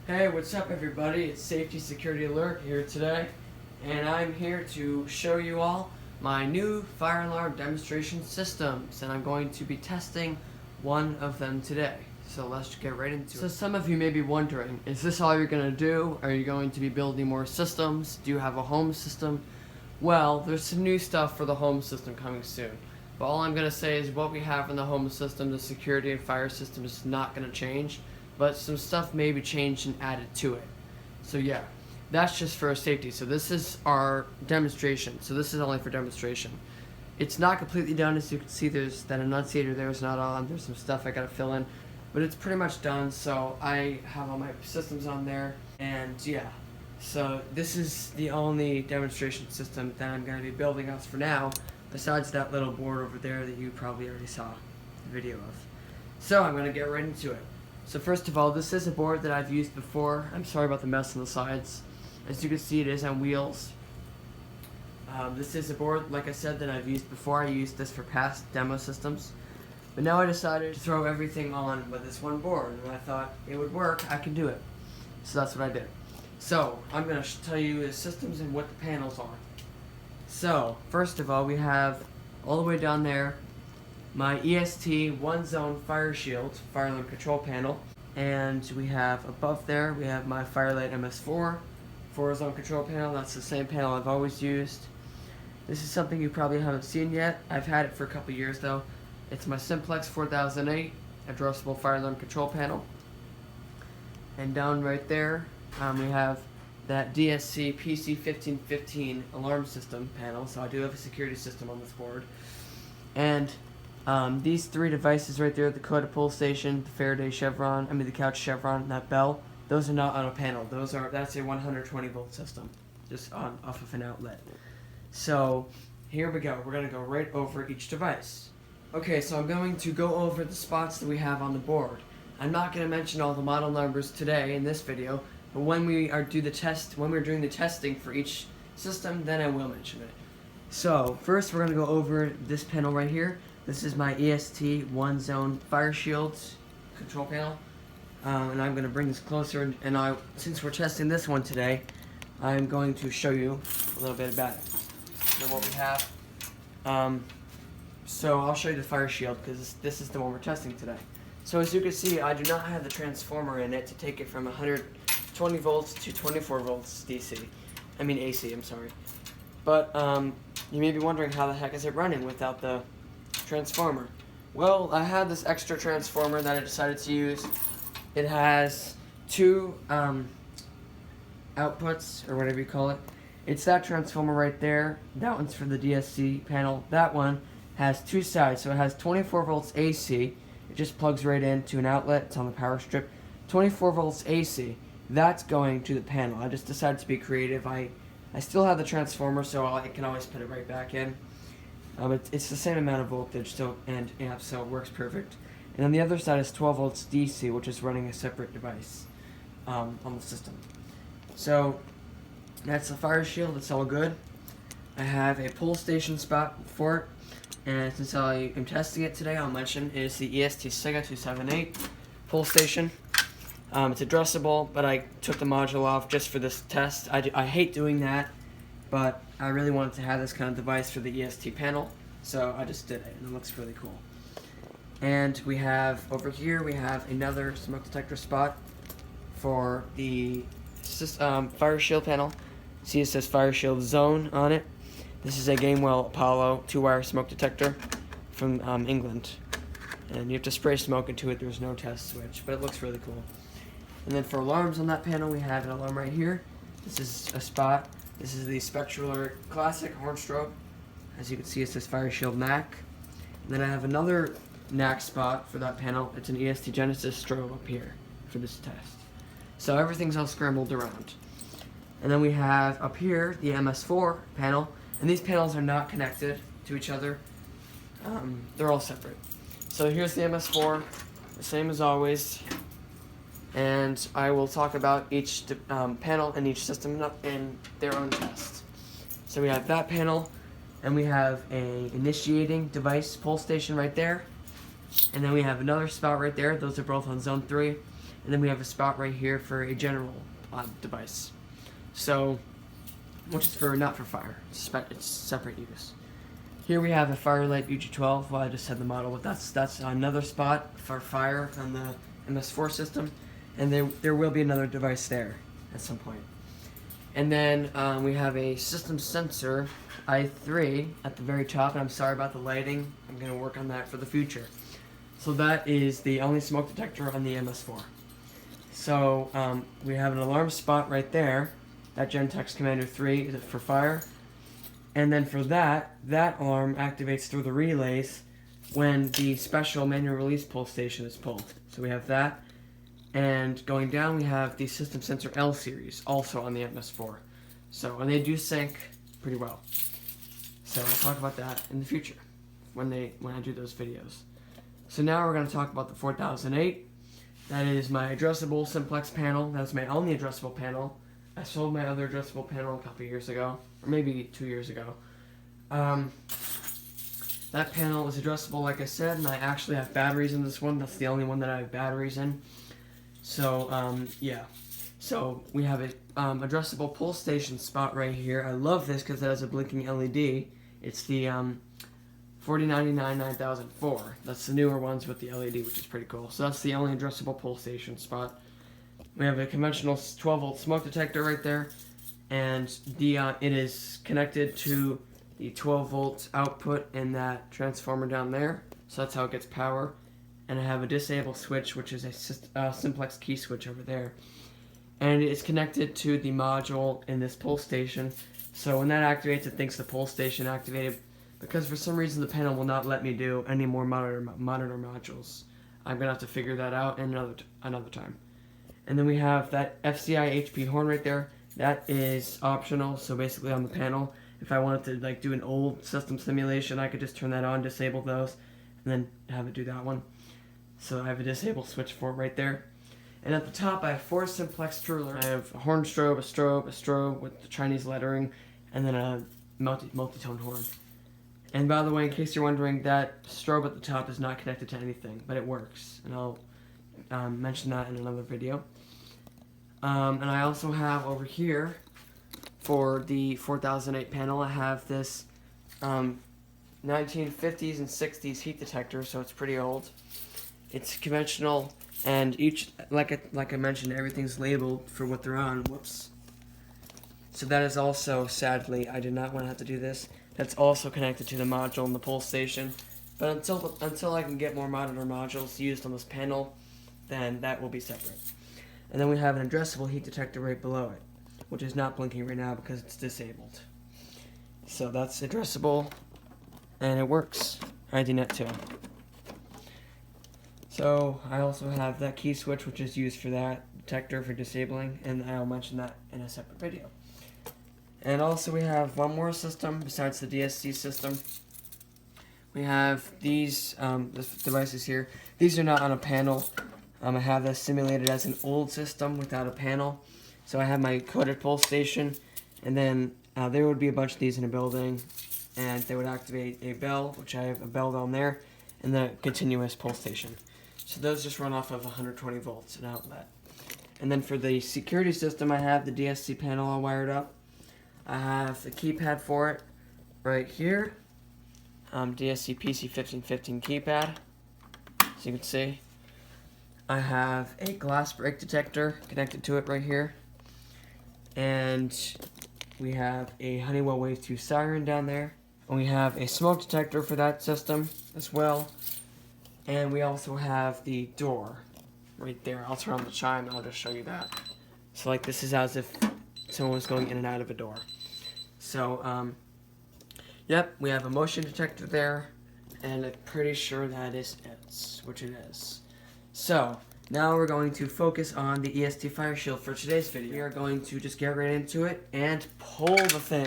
Hey, what's up everybody? It's Safety Security Alert here today, and I'm here to show you all my new fire alarm demonstration systems, and I'm going to be testing one of them today. So let's get right into it. So some of you may be wondering, is this all you're going to do? Are you going to be building more systems? Do you have a home system? Well, there's some new stuff for the home system coming soon. But all I'm going to say is what we have in the home system, the security and fire system, is not going to change. But some stuff may be changed and added to it. So yeah, that's just for safety. So this is our demonstration. So this is only for demonstration. It's not completely done. As you can see, there's that annunciator there is not on. There's some stuff I gotta fill in, but it's pretty much done. So I have all my systems on there, and yeah. So this is the only demonstration system that I'm gonna be building as for now, besides that little board over there that you probably already saw the video of. So I'm gonna get right into it. So first of all, this is a board that I've used before. I'm sorry about the mess on the sides. As you can see, it is on wheels. This is a board, like I said, that I've used before. I used this for past demo systems. But now I decided to throw everything on with this one board, and I thought it would work, I can do it. So that's what I did. So, I'm going to tell you the systems and what the panels are. So, first of all, we have, all the way down there, my EST one zone fire shield, fire alarm control panel, and we have above there, we have my Firelight MS4 4 zone control panel. That's the same panel I've always used. This is something you probably haven't seen yet. I've had it for a couple years though. It's my Simplex 4008 addressable fire alarm control panel. And down right there, we have that DSC PC1515 alarm system panel. So I do have a security system on this board. And these three devices right there, the Coda pull station, the Faraday chevron, the couch chevron, and that bell, those are not on a panel. That's a 120 volt system, just off of an outlet. So here we go. We're going to go right over each device. Okay, so I'm going to go over the spots that we have on the board. I'm not going to mention all the model numbers today in this video, but when we're doing the testing for each system, then I will mention it. So first we're going to go over this panel right here. This is my EST one zone fire shields control panel, and I'm going to bring this closer. And since we're testing this one today, I'm going to show you a little bit about it and what we have. So I'll show you the fire shield because this is the one we're testing today. So as you can see, I do not have the transformer in it to take it from 120 volts to 24 volts AC. I'm sorry. But you may be wondering, how the heck is it running without the transformer? Well, I have this extra transformer that I decided to use. It has two outputs, or whatever you call it. It's that transformer right there. That one's for the DSC panel. That one has two sides, so it has 24 volts AC. It just plugs right into an outlet. It's on the power strip. 24 volts AC. That's going to the panel. I just decided to be creative. I still have the transformer, so I can always put it right back in. It's the same amount of voltage and amp, so it works perfect. And on the other side is 12 volts DC, which is running a separate device on the system. So that's the fire shield. It's all good. I have a pull station spot for it, and since I am testing it today, I'll mention it is the EST Sega 278 pull station. It's addressable, but I took the module off just for this test. I hate doing that, but I really wanted to have this kind of device for the EST panel, so I just did it, and it looks really cool. And we have, over here, we have another smoke detector spot for the fire shield panel. See, it says Fire Shield Zone on it. This is a Gamewell Apollo 2-wire smoke detector from England. And you have to spray smoke into it. There's no test switch, but it looks really cool. And then for alarms on that panel, we have an alarm right here. This is a spot. This is the Spectral Alert Classic horn strobe. As you can see, it says Fire Shield NAC. And then I have another NAC spot for that panel. It's an EST Genesis strobe up here for this test. So everything's all scrambled around. And then we have up here the MS4 panel. And these panels are not connected to each other. They're all separate. So here's the MS4, the same as always. And I will talk about each panel and each system in their own test. So we have that panel, and we have a initiating device pull station right there. And then we have another spot right there. Those are both on zone 3. and then we have a spot right here for a general device. So, which is for not for fire, it's separate use. Here we have a Firelight UG12. Well, I just said the model, but that's another spot for fire on the MS4 system, and there will be another device there at some point. And then we have a system sensor i3 at the very top, and I'm sorry about the lighting. I'm going to work on that for the future. So that is the only smoke detector on the MS4. So we have an alarm spot right there. That Gentex Commander 3 is for fire. And then for that alarm activates through the relays when the special manual release pull station is pulled. So we have that. And going down, we have the System Sensor L series, also on the MS4. So, and they do sync pretty well. So I'll talk about that in the future when I do those videos. So now we're going to talk about the 4008. That is my addressable simplex panel. That's my only addressable panel. I sold my other addressable panel a couple years ago, or maybe 2 years ago. That panel is addressable, like I said, and I actually have batteries in this one. That's the only one that I have batteries in. So, yeah. So, we have a addressable pull station spot right here. I love this because it has a blinking LED. It's the 4099 9004. That's the newer ones with the LED, which is pretty cool. So that's the only addressable pull station spot. We have a conventional 12-volt smoke detector right there, and it is connected to the 12-volt output in that transformer down there. So that's how it gets power. And I have a disable switch, which is a simplex key switch over there. And it's connected to the module in this pull station. So when that activates, it thinks the pull station activated, because for some reason the panel will not let me do any more monitor modules. I'm going to have to figure that out another time. And then we have that FCI HP horn right there. That is optional, so basically on the panel, if I wanted to do an old system simulation, I could just turn that on, disable those, and then have it do that one. So I have a disable switch for it right there. And at the top, I have 4 simplex TrueAlert. I have a horn strobe, a strobe with the Chinese lettering, and then a multi-tone horn. And by the way, in case you're wondering, that strobe at the top is not connected to anything, but it works. And I'll mention that in another video. And I also have over here, for the 4008 panel, I have this 1950s and 60s heat detector, so it's pretty old. It's conventional, and each, like I mentioned, everything's labeled for what they're on. Whoops. So that is also, sadly, I did not want to have to do this. That's also connected to the module in the pull station. But until I can get more monitor modules used on this panel, then that will be separate. And then we have an addressable heat detector right below it, which is not blinking right now because it's disabled. So that's addressable, and it works. IDNet 2. So I also have that key switch, which is used for that detector for disabling, and I'll mention that in a separate video. And also we have one more system besides the DSC system. We have these devices here. These are not on a panel. I have this simulated as an old system without a panel. So I have my coded pull station, and then there would be a bunch of these in a building, and they would activate a bell, which I have a bell down there, and then a continuous pull station. So those just run off of 120 volts, an outlet. And then for the security system, I have the DSC panel all wired up. I have the keypad for it right here. DSC PC1515 keypad, as you can see. I have a glass break detector connected to it right here. And we have a Honeywell Wave 2 siren down there. And we have a smoke detector for that system as well. And we also have the door right there. I'll turn on the chime and I'll just show you that. So like this is as if someone was going in and out of a door. So, yep, we have a motion detector there. And I'm pretty sure that is it, which it is. So, now we're going to focus on the EST Fire Shield for today's video. We are going to just get right into it and pull the thing.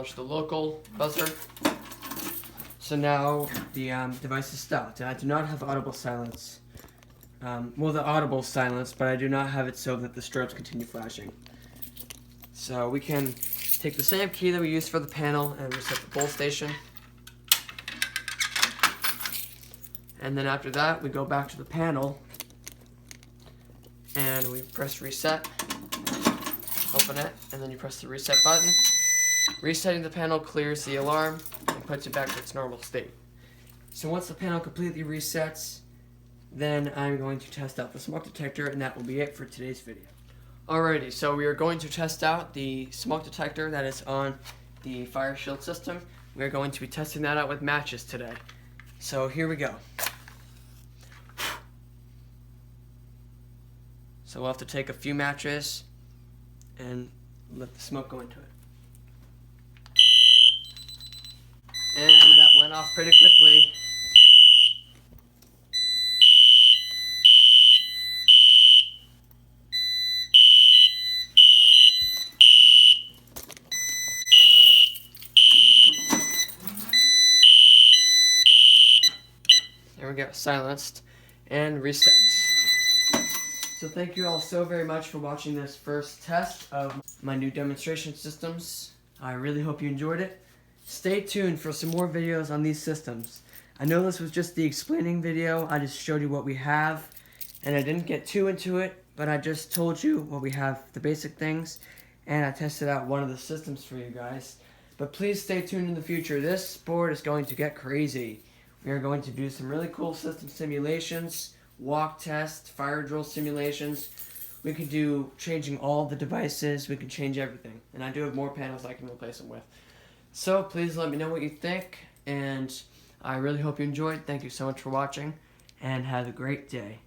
push the local buzzer. So now the device is stopped, and I do not have audible silence. Well, the audible silence, but I do not have it so that the strobes continue flashing. So we can take the same key that we used for the panel and reset the pull station. And then after that, we go back to the panel and we press reset, open it, and then you press the reset button. Resetting the panel clears the alarm and puts it back to its normal state. So once the panel completely resets, then I'm going to test out the smoke detector, and that will be it for today's video. Alrighty, so we are going to test out the smoke detector that is on the fire shield system. We are going to be testing that out with matches today. So here we go. So we'll have to take a few matches and let the smoke go into it. And that went off pretty quickly. There we go, silenced and reset. So thank you all so very much for watching this first test of my new demonstration systems. I really hope you enjoyed it. Stay tuned for some more videos on these systems. I know this was just the explaining video. I just showed you what we have, and I didn't get too into it, but I just told you what we have, the basic things, and I tested out one of the systems for you guys. But please stay tuned in the future. This board is going to get crazy. We are going to do some really cool system simulations, walk tests, fire drill simulations. We could do changing all the devices. We could change everything. And I do have more panels I can replace them with. So please let me know what you think, and I really hope you enjoyed. Thank you so much for watching, and have a great day.